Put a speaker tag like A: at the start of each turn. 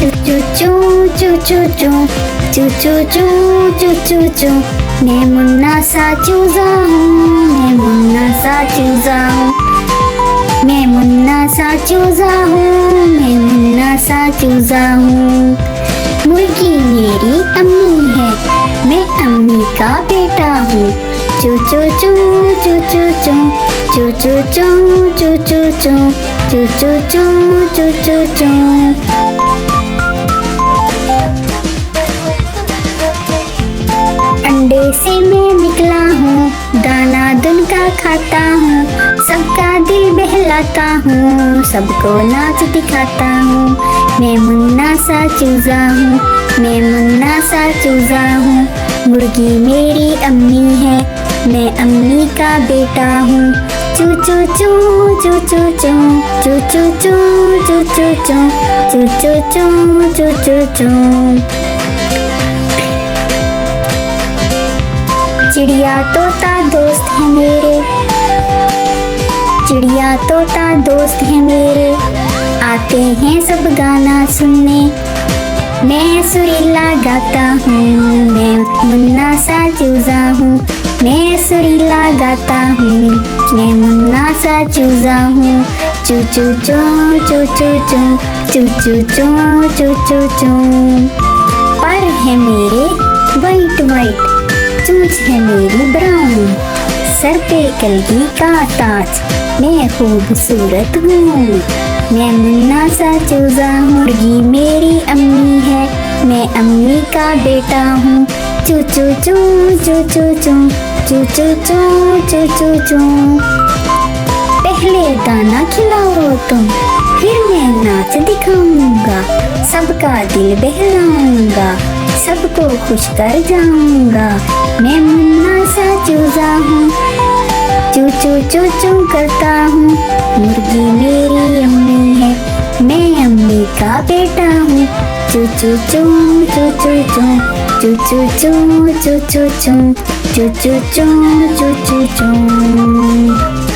A: चू चू चू चू चू चू चू चू चू चू चू। मैं मुन्ना सा चूजा हूँ, मैं मुन्ना सा चूजा हूँ, मैं मुन्ना सा चूजा हूँ, मैं मुन्ना सा चूजा हूँ। मुर्गी मेरी अम्मी है, मैं अम्मी का बेटा हूँ। चू चू चू चू चू चू चू चू चू चू चू चू चू चू चू चू चू। अंडे से मैं निकला हूँ, दाना दुन का खाता हूँ, सबका दिल बहलाता हूँ, सबको नाच दिखाता हूँ। मैं मुन्ना सा चूजा हूँ, मैं मुन्ना सा चूजा हूँ। मुर्गी मेरी अम्मी है, मैं अम्मी का बेटा हूँ। चू चू चू चू चू चू चू चू चू चू चू चू चू चू चू चू। चिड़िया तोता दोस्त है मेरे, चिड़िया तोता दोस्त है मेरे, आते हैं सब गाना सुनने। मैं सुरीला गाता हूँ, मैं मुन्ना सा चूजा हूँ, मैं सुरीला गाता हूँ, मैं मुन्ना सा चूजा हूँ। चू चू चू चू चू चू चू चू चू चू चू। पर है मेरे वाइट वाइट, चूंच है मेरी ब्राउन, सर पे कलगी का ताज, मैं खूबसूरत हूँ। मैं मुन्ना सा चूजा हूँ, मुर्गी मेरी अम्मी है, मैं अम्मी का बेटा हूँ। चू चू चू चू चू चू चू चू चू चू चू। पहले दाना खिलाओ तुम, फिर मैं नाच दिखाऊंगा, सबका दिल बहलाऊंगा, सबको खुश कर जाऊंगा। मैं मुन्ना सा चूजा हूँ, चू चू चू चू करता हूँ। मुर्गी मेरी अम्मी है, मैं अम्मी का बेटा हूँ। चू चू चू चू चू चू चू चू चू चू चू चू चू चू चू चू चू चू।